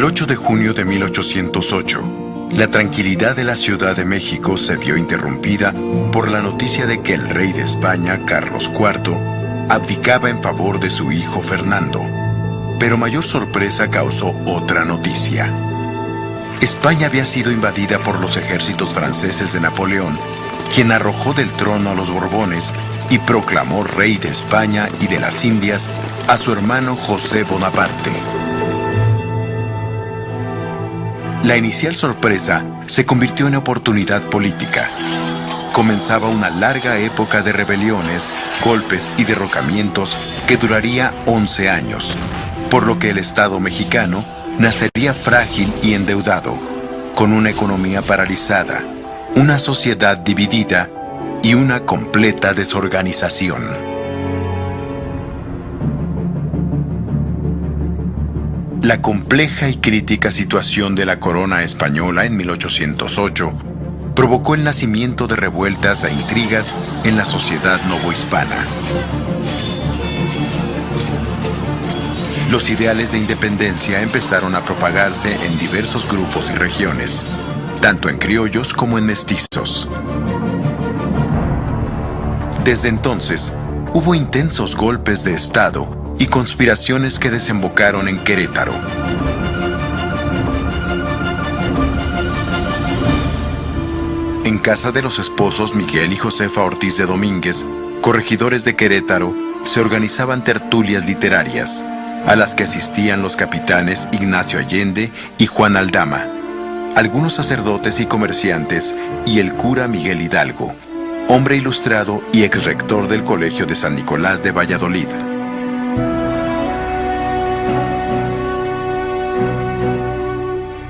El 8 de junio de 1808, la tranquilidad de la Ciudad de México se vio interrumpida por la noticia de que el rey de España, Carlos IV, abdicaba en favor de su hijo Fernando. Pero mayor sorpresa causó otra noticia. España había sido invadida por los ejércitos franceses de Napoleón, quien arrojó del trono a los Borbones y proclamó rey de España y de las Indias a su hermano José Bonaparte. La inicial sorpresa se convirtió en oportunidad política. Comenzaba una larga época de rebeliones, golpes y derrocamientos que duraría 11 años, por lo que el Estado mexicano nacería frágil y endeudado, con una economía paralizada, una sociedad dividida y una completa desorganización. La compleja y crítica situación de la corona española en 1808 provocó el nacimiento de revueltas e intrigas en la sociedad novohispana. Los ideales de independencia empezaron a propagarse en diversos grupos y regiones, tanto en criollos como en mestizos. Desde entonces, hubo intensos golpes de Estado y conspiraciones que desembocaron en Querétaro. En casa de los esposos Miguel y Josefa Ortiz de Domínguez, corregidores de Querétaro, se organizaban tertulias literarias, a las que asistían los capitanes Ignacio Allende y Juan Aldama, algunos sacerdotes y comerciantes y el cura Miguel Hidalgo, hombre ilustrado y exrector del Colegio de San Nicolás de Valladolid.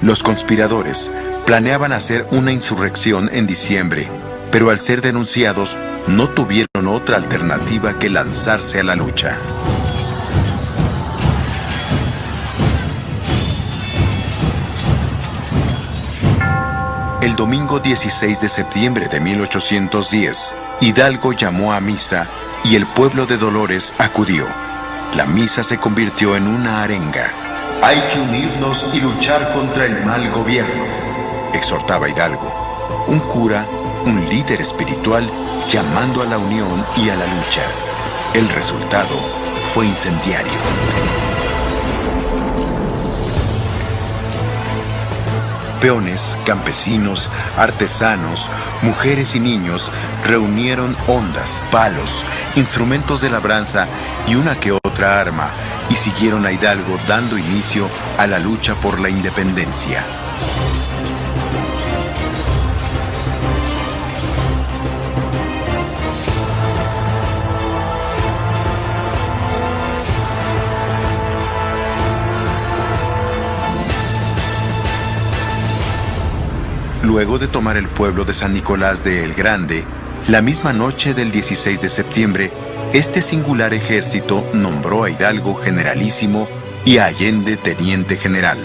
Los conspiradores planeaban hacer una insurrección en diciembre, pero al ser denunciados no tuvieron otra alternativa que lanzarse a la lucha. El domingo 16 de septiembre de 1810, Hidalgo llamó a misa y el pueblo de Dolores acudió. La misa se convirtió en una arenga. «Hay que unirnos y luchar contra el mal gobierno», exhortaba Hidalgo, un cura, un líder espiritual, llamando a la unión y a la lucha. El resultado fue incendiario. Peones, campesinos, artesanos, mujeres y niños reunieron hondas, palos, instrumentos de labranza y una que otra arma, y siguieron a Hidalgo dando inicio a la lucha por la independencia. Luego de tomar el pueblo de San Nicolás de El Grande, la misma noche del 16 de septiembre, este singular ejército nombró a Hidalgo generalísimo y a Allende teniente general.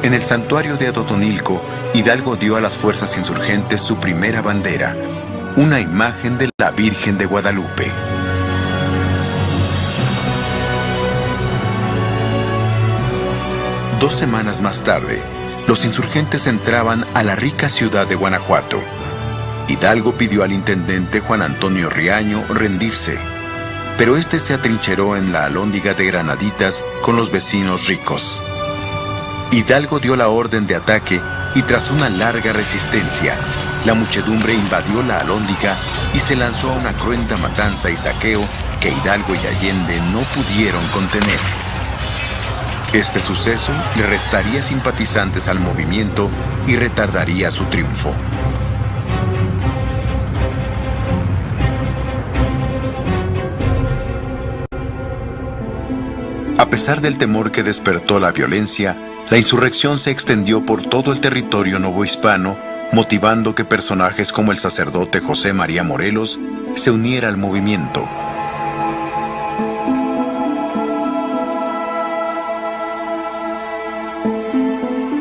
En el santuario de Atotonilco, Hidalgo dio a las fuerzas insurgentes su primera bandera, una imagen de la Virgen de Guadalupe. Dos semanas más tarde, los insurgentes entraban a la rica ciudad de Guanajuato. Hidalgo pidió al intendente Juan Antonio Riaño rendirse, pero este se atrincheró en la alhóndiga de Granaditas con los vecinos ricos. Hidalgo dio la orden de ataque y tras una larga resistencia, la muchedumbre invadió la alhóndiga y se lanzó a una cruenta matanza y saqueo que Hidalgo y Allende no pudieron contener. Este suceso le restaría simpatizantes al movimiento y retardaría su triunfo. A pesar del temor que despertó la violencia, la insurrección se extendió por todo el territorio novohispano, motivando que personajes como el sacerdote José María Morelos se uniera al movimiento.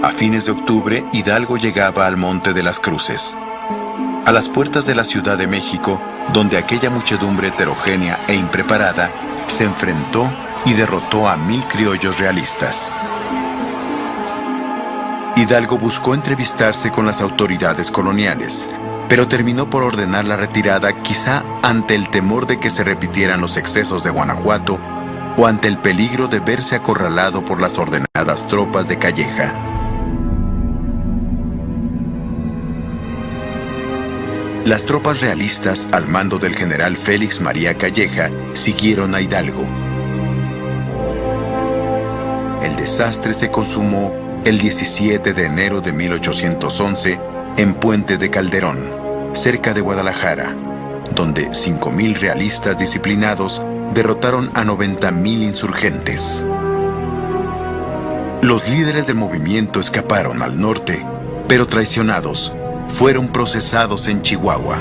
A fines de octubre, Hidalgo llegaba al Monte de las Cruces. a las puertas de la Ciudad de México, donde aquella muchedumbre heterogénea e impreparada se enfrentó y derrotó a 1000 criollos realistas. Hidalgo buscó entrevistarse con las autoridades coloniales, pero terminó por ordenar la retirada, quizá ante el temor de que se repitieran los excesos de Guanajuato o ante el peligro de verse acorralado por las ordenadas tropas de Calleja. Las tropas realistas, al mando del general Félix María Calleja, siguieron a Hidalgo. El desastre se consumó el 17 de enero de 1811 en Puente de Calderón, cerca de Guadalajara, donde 5,000 realistas disciplinados derrotaron a 90,000 insurgentes. Los líderes del movimiento escaparon al norte, pero traicionados, fueron procesados en Chihuahua.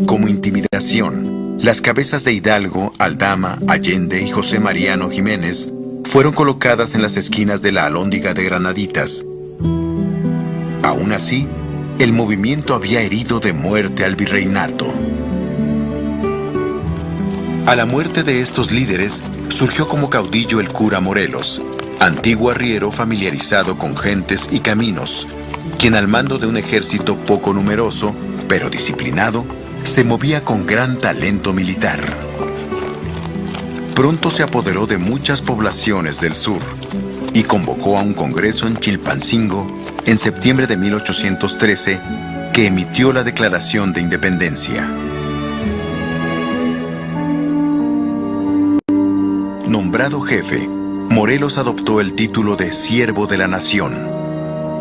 Como intimidación, las cabezas de Hidalgo, Aldama, Allende y José Mariano Jiménez fueron colocadas en las esquinas de la Alhóndiga de Granaditas. Aún así, el movimiento había herido de muerte al virreinato. A la muerte de estos líderes, surgió como caudillo el cura Morelos, antiguo arriero familiarizado con gentes y caminos, quien al mando de un ejército poco numeroso, pero disciplinado, se movía con gran talento militar. Pronto se apoderó de muchas poblaciones del sur y convocó a un congreso en Chilpancingo en septiembre de 1813, que emitió la Declaración de Independencia. Nombrado jefe, Morelos adoptó el título de siervo de la nación.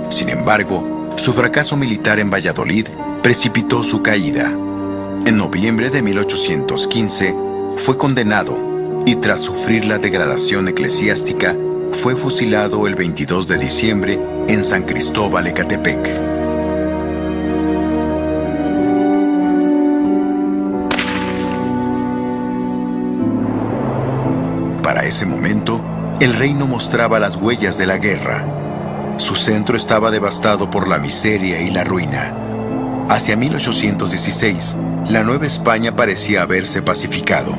Sin embargo, su fracaso militar en Valladolid precipitó su caída. En noviembre de 1815 fue condenado y tras sufrir la degradación eclesiástica fue fusilado el 22 de diciembre en San Cristóbal, Ecatepec. Para ese momento, el reino mostraba las huellas de la guerra. Su centro estaba devastado por la miseria y la ruina. Hacia 1816, la Nueva España parecía haberse pacificado.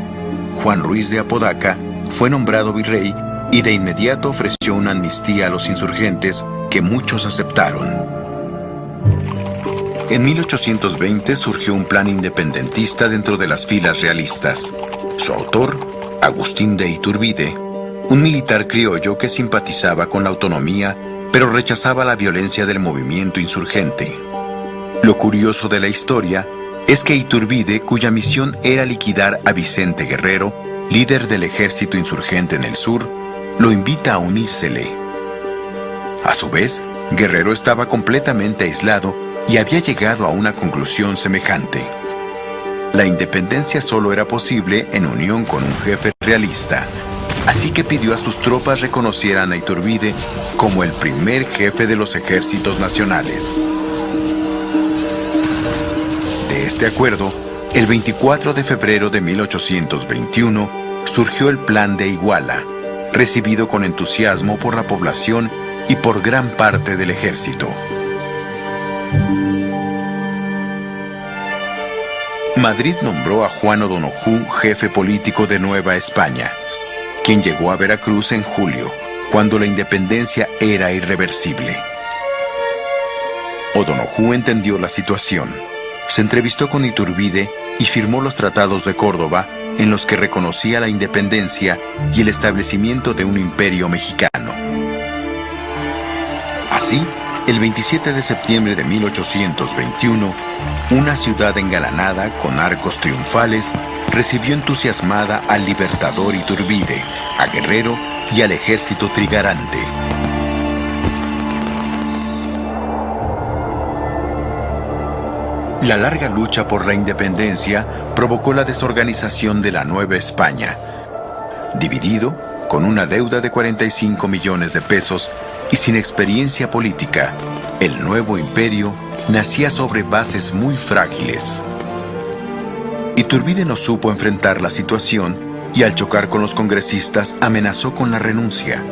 Juan Ruiz de Apodaca fue nombrado virrey y de inmediato ofreció una amnistía a los insurgentes que muchos aceptaron. En 1820 surgió un plan independentista dentro de las filas realistas. Su autor, Agustín de Iturbide, un militar criollo que simpatizaba con la autonomía, pero rechazaba la violencia del movimiento insurgente. Lo curioso de la historia es que Iturbide, cuya misión era liquidar a Vicente Guerrero, líder del ejército insurgente en el sur, lo invita a unírsele. A su vez, Guerrero estaba completamente aislado y había llegado a una conclusión semejante. La independencia solo era posible en unión con un jefe realista, así que pidió a sus tropas reconocieran a Iturbide como el primer jefe de los ejércitos nacionales. De este acuerdo, el 24 de febrero de 1821 surgió el Plan de Iguala, recibido con entusiasmo por la población y por gran parte del ejército. Madrid nombró a Juan O'Donojú jefe político de Nueva España, quien llegó a Veracruz en julio, cuando la independencia era irreversible. O'Donojú entendió la situación, se entrevistó con Iturbide y firmó los tratados de Córdoba, en los que reconocía la independencia y el establecimiento de un imperio mexicano. Así, el 27 de septiembre de 1821, una ciudad engalanada con arcos triunfales recibió entusiasmada al libertador Iturbide, a Guerrero y al ejército trigarante. La larga lucha por la independencia provocó la desorganización de la Nueva España. Dividido, con una deuda de 45 millones de pesos y sin experiencia política, el nuevo imperio nacía sobre bases muy frágiles. Iturbide no supo enfrentar la situación y al chocar con los congresistas amenazó con la renuncia.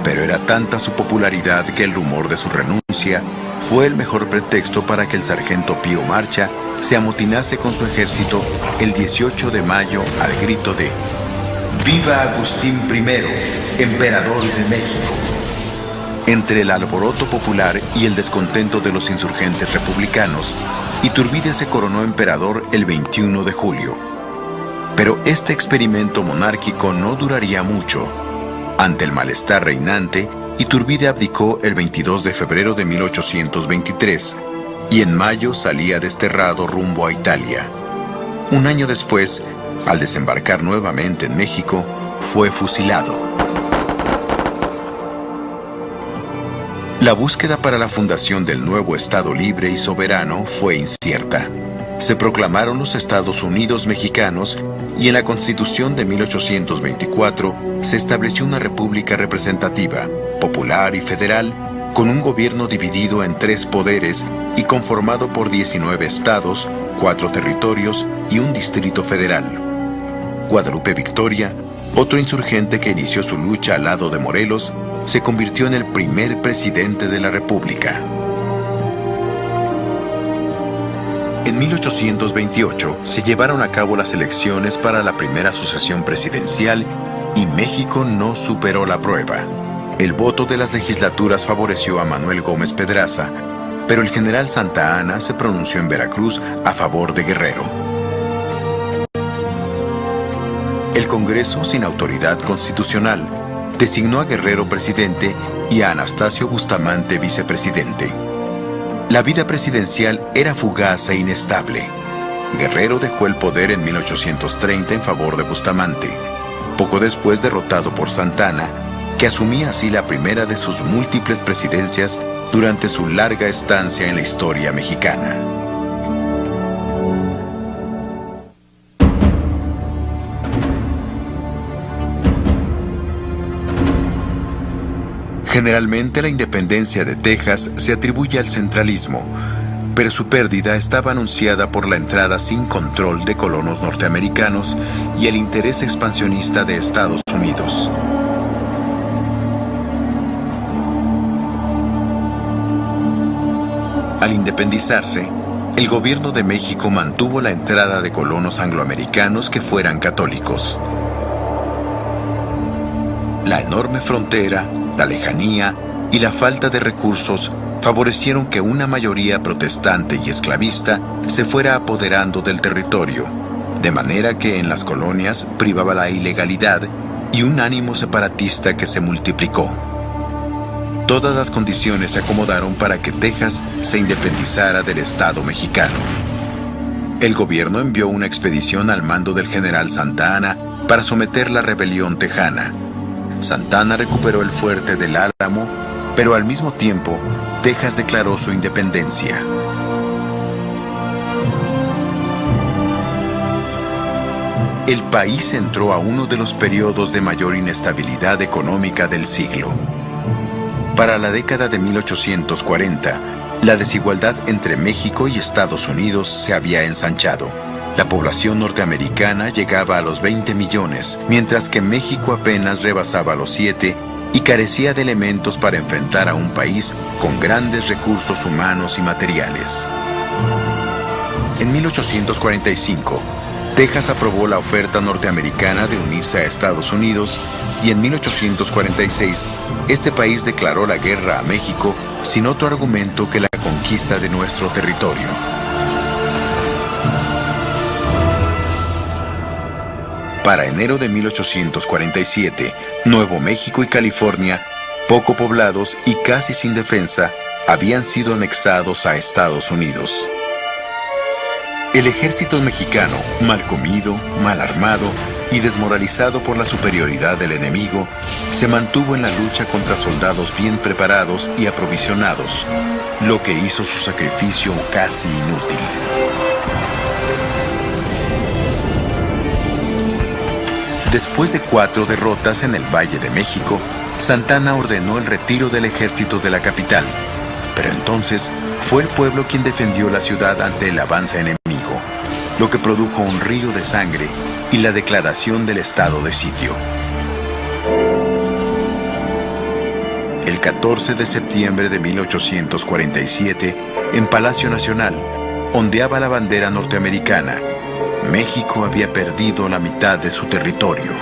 Pero era tanta su popularidad que el rumor de su renuncia fue el mejor pretexto para que el sargento Pío Marcha se amotinase con su ejército el 18 de mayo al grito de «¡Viva Agustín I, emperador de México!». Entre el alboroto popular y el descontento de los insurgentes republicanos, Iturbide se coronó emperador el 21 de julio. Pero este experimento monárquico no duraría mucho. Ante el malestar reinante, Iturbide abdicó el 22 de febrero de 1823 y en mayo salía desterrado rumbo a Italia. Un año después, al desembarcar nuevamente en México, fue fusilado. La búsqueda para la fundación del nuevo Estado libre y soberano fue incierta. Se proclamaron los Estados Unidos mexicanos y en la Constitución de 1824 se estableció una república representativa, popular y federal, con un gobierno dividido en 3 poderes y conformado por 19 estados, 4 territorios y un distrito federal. Guadalupe Victoria, otro insurgente que inició su lucha al lado de Morelos, se convirtió en el primer presidente de la República. En 1828 se llevaron a cabo las elecciones para la primera sucesión presidencial y México no superó la prueba. El voto de las legislaturas favoreció a Manuel Gómez Pedraza, pero el general Santa Anna se pronunció en Veracruz a favor de Guerrero. El Congreso, sin autoridad constitucional, designó a Guerrero presidente y a Anastasio Bustamante vicepresidente. La vida presidencial era fugaz e inestable. Guerrero dejó el poder en 1830 en favor de Bustamante, poco después derrotado por Santa Anna, que asumía así la primera de sus múltiples presidencias durante su larga estancia en la historia mexicana. Generalmente la independencia de Texas se atribuye al centralismo, pero su pérdida estaba anunciada por la entrada sin control de colonos norteamericanos y el interés expansionista de Estados Unidos. Al independizarse, el gobierno de México mantuvo la entrada de colonos angloamericanos que fueran católicos. La enorme frontera, la lejanía y la falta de recursos favorecieron que una mayoría protestante y esclavista se fuera apoderando del territorio, de manera que en las colonias privaba la ilegalidad y un ánimo separatista que se multiplicó. Todas las condiciones se acomodaron para que Texas se independizara del Estado mexicano. El gobierno envió una expedición al mando del general Santa Anna para someter la rebelión tejana. Santa Anna recuperó el fuerte del Álamo, pero al mismo tiempo, Texas declaró su independencia. El país entró a uno de los periodos de mayor inestabilidad económica del siglo. Para la década de 1840, la desigualdad entre México y Estados Unidos se había ensanchado. La población norteamericana llegaba a los 20 millones, mientras que México apenas rebasaba los 7 y carecía de elementos para enfrentar a un país con grandes recursos humanos y materiales. En 1845, Texas aprobó la oferta norteamericana de unirse a Estados Unidos y en 1846 este país declaró la guerra a México sin otro argumento que la conquista de nuestro territorio. Para enero de 1847, Nuevo México y California, poco poblados y casi sin defensa, habían sido anexados a Estados Unidos. El ejército mexicano, mal comido, mal armado y desmoralizado por la superioridad del enemigo, se mantuvo en la lucha contra soldados bien preparados y aprovisionados, lo que hizo su sacrificio casi inútil. Después de 4 derrotas en el Valle de México, Santa Anna ordenó el retiro del ejército de la capital, pero entonces fue el pueblo quien defendió la ciudad ante el avance enemigo, lo que produjo un río de sangre y la declaración del estado de sitio. El 14 de septiembre de 1847, en Palacio Nacional, ondeaba la bandera norteamericana. México había perdido la mitad de su territorio.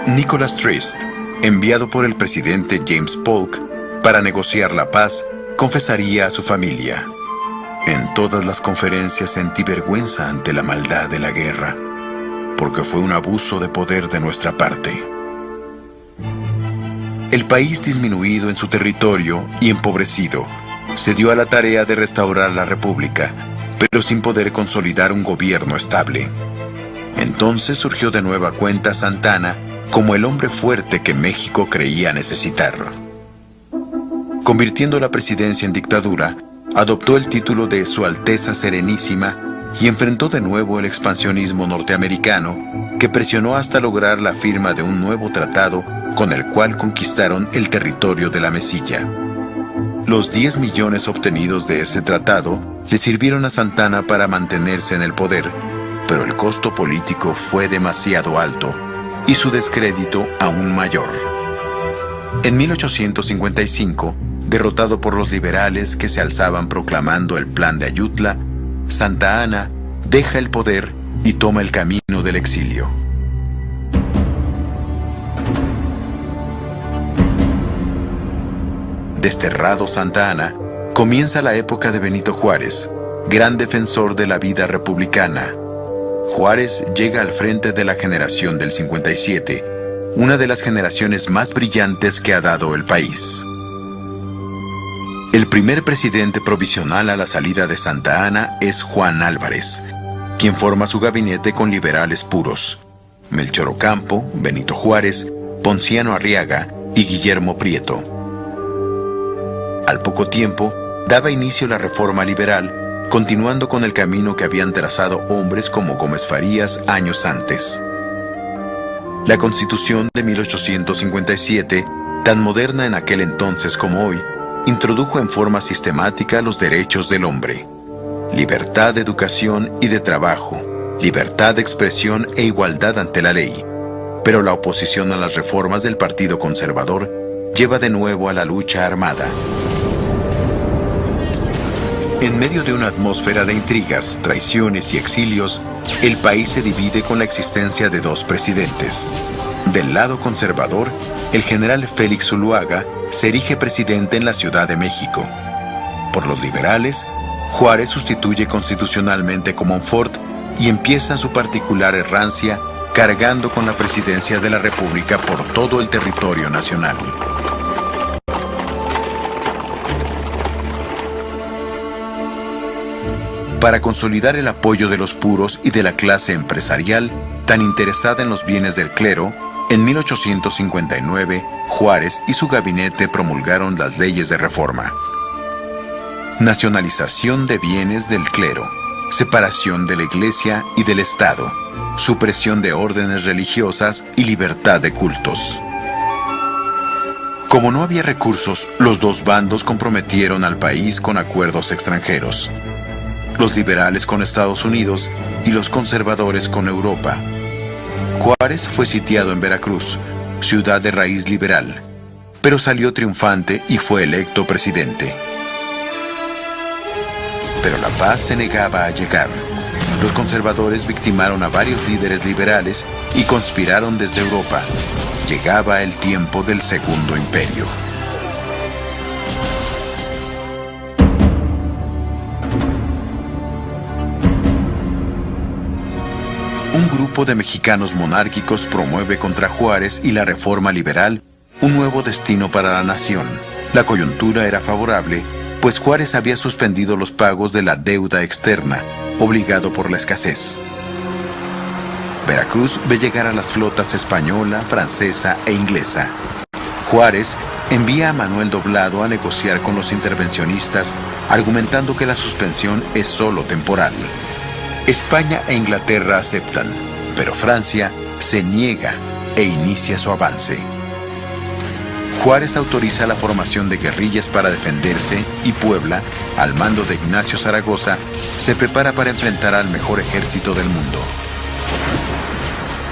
Nicholas Trist, enviado por el presidente James Polk para negociar la paz, confesaría a su familia: en todas las conferencias sentí vergüenza ante la maldad de la guerra, porque fue un abuso de poder de nuestra parte. El país, disminuido en su territorio y empobrecido, se dio a la tarea de restaurar la república, pero sin poder consolidar un gobierno estable. Entonces surgió de nueva cuenta Santa Anna como el hombre fuerte que México creía necesitar. Convirtiendo la presidencia en dictadura, adoptó el título de Su Alteza Serenísima y enfrentó de nuevo el expansionismo norteamericano, que presionó hasta lograr la firma de un nuevo tratado con el cual conquistaron el territorio de la Mesilla. Los 10 millones obtenidos de ese tratado le sirvieron a Santa Anna para mantenerse en el poder, pero el costo político fue demasiado alto y su descrédito aún mayor. En 1855, derrotado por los liberales que se alzaban proclamando el Plan de Ayutla, Santa Anna deja el poder y toma el camino del exilio. Desterrado Santa Anna, comienza la época de Benito Juárez, gran defensor de la vida republicana. Juárez llega al frente de la generación del 57, una de las generaciones más brillantes que ha dado el país. El primer presidente provisional a la salida de Santa Anna es Juan Álvarez, quien forma su gabinete con liberales puros: Melchor Ocampo, Benito Juárez, Ponciano Arriaga y Guillermo Prieto. Al poco tiempo, daba inicio la reforma liberal, continuando con el camino que habían trazado hombres como Gómez Farías años antes. La Constitución de 1857, tan moderna en aquel entonces como hoy, introdujo en forma sistemática los derechos del hombre: libertad de educación y de trabajo, libertad de expresión e igualdad ante la ley. Pero la oposición a las reformas del Partido Conservador lleva de nuevo a la lucha armada. En medio de una atmósfera de intrigas, traiciones y exilios, el país se divide con la existencia de dos presidentes. Del lado conservador, el general Félix Zuluaga se erige presidente en la Ciudad de México. Por los liberales, Juárez sustituye constitucionalmente a Montfort y empieza su particular errancia, cargando con la presidencia de la República por todo el territorio nacional. Para consolidar el apoyo de los puros y de la clase empresarial, tan interesada en los bienes del clero, en 1859, Juárez y su gabinete promulgaron las leyes de reforma. Nacionalización de bienes del clero, separación de la Iglesia y del Estado, supresión de órdenes religiosas y libertad de cultos. Como no había recursos, los dos bandos comprometieron al país con acuerdos extranjeros: los liberales con Estados Unidos y los conservadores con Europa. Juárez fue sitiado en Veracruz, ciudad de raíz liberal, pero salió triunfante y fue electo presidente. Pero la paz se negaba a llegar. Los conservadores victimaron a varios líderes liberales y conspiraron desde Europa. Llegaba el tiempo del Segundo Imperio. Un grupo de mexicanos monárquicos promueve contra Juárez y la reforma liberal un nuevo destino para la nación. La coyuntura era favorable, pues Juárez había suspendido los pagos de la deuda externa, obligado por la escasez. Veracruz ve llegar a las flotas española, francesa e inglesa. Juárez envía a Manuel Doblado a negociar con los intervencionistas, argumentando que la suspensión es solo temporal. España e Inglaterra aceptan, pero Francia se niega e inicia su avance. Juárez autoriza la formación de guerrillas para defenderse y Puebla, al mando de Ignacio Zaragoza, se prepara para enfrentar al mejor ejército del mundo.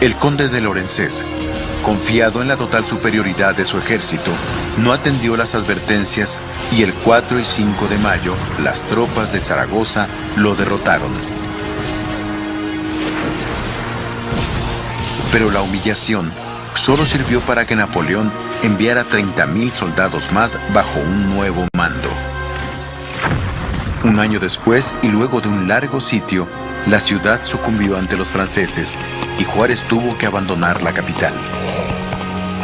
El conde de Lorenzés, confiado en la total superioridad de su ejército, no atendió las advertencias y el 4 y 5 de mayo las tropas de Zaragoza lo derrotaron. Pero la humillación solo sirvió para que Napoleón enviara 30,000 soldados más bajo un nuevo mando. Un año después, y luego de un largo sitio, la ciudad sucumbió ante los franceses y Juárez tuvo que abandonar la capital.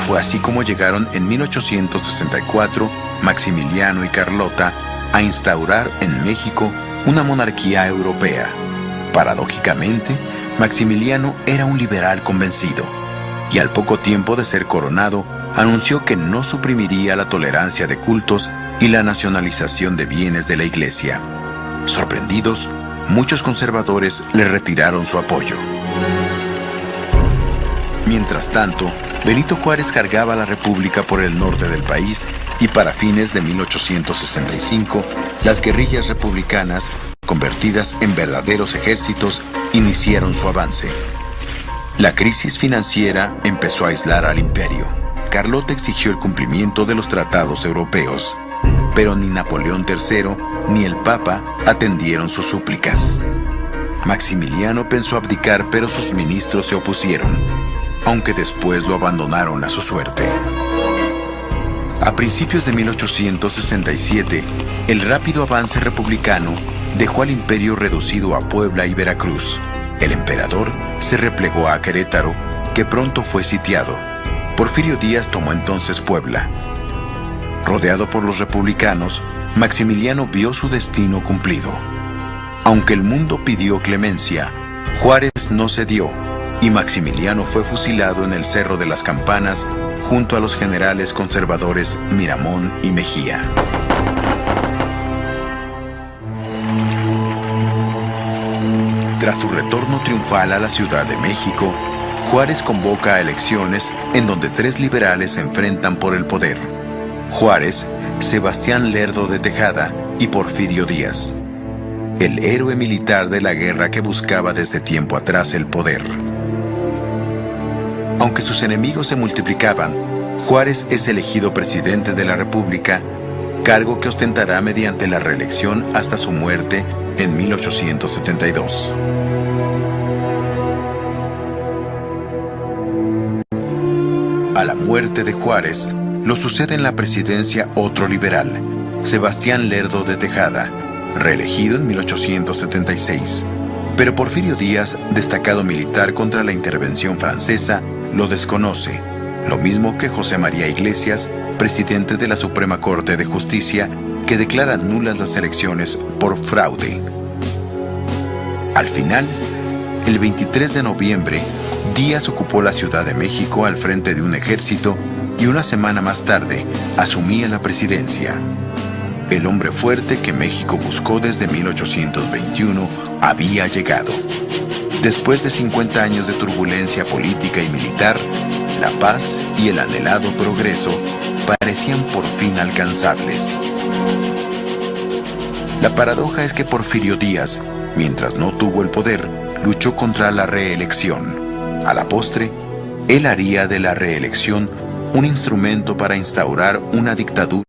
Fue así como llegaron en 1864 Maximiliano y Carlota a instaurar en México una monarquía europea. Paradójicamente, Maximiliano era un liberal convencido, y al poco tiempo de ser coronado, anunció que no suprimiría la tolerancia de cultos y la nacionalización de bienes de la Iglesia. Sorprendidos, muchos conservadores le retiraron su apoyo. Mientras tanto, Benito Juárez cargaba la República por el norte del país y para fines de 1865, las guerrillas republicanas, convertidas en verdaderos ejércitos, iniciaron su avance. La crisis financiera empezó a aislar al imperio. Carlota exigió el cumplimiento de los tratados europeos, pero ni Napoleón III ni el Papa atendieron sus súplicas. Maximiliano pensó abdicar, pero sus ministros se opusieron, aunque después lo abandonaron a su suerte. A principios de 1867, el rápido avance republicano dejó al imperio reducido a Puebla y Veracruz. El emperador se replegó a Querétaro, que pronto fue sitiado. Porfirio Díaz tomó entonces Puebla. Rodeado por los republicanos, Maximiliano vio su destino cumplido. Aunque el mundo pidió clemencia, Juárez no cedió, y Maximiliano fue fusilado en el Cerro de las Campanas junto a los generales conservadores Miramón y Mejía. Tras su retorno triunfal a la Ciudad de México, Juárez convoca a elecciones en donde 3 liberales se enfrentan por el poder: Juárez, Sebastián Lerdo de Tejada y Porfirio Díaz, el héroe militar de la guerra que buscaba desde tiempo atrás el poder. Aunque sus enemigos se multiplicaban, Juárez es elegido presidente de la República, cargo que ostentará mediante la reelección hasta su muerte en 1872. A la muerte de Juárez, lo sucede en la presidencia otro liberal, Sebastián Lerdo de Tejada, reelegido en 1876. Pero Porfirio Díaz, destacado militar contra la intervención francesa, lo desconoce, lo mismo que José María Iglesias, presidente de la Suprema Corte de Justicia, que declara nulas las elecciones por fraude. Al final, el 23 de noviembre, Díaz ocupó la Ciudad de México al frente de un ejército y una semana más tarde asumía la presidencia. El hombre fuerte que México buscó desde 1821 había llegado. Después de 50 años de turbulencia política y militar, la paz y el anhelado progreso parecían por fin alcanzables. La paradoja es que Porfirio Díaz, mientras no tuvo el poder, luchó contra la reelección. A la postre, él haría de la reelección un instrumento para instaurar una dictadura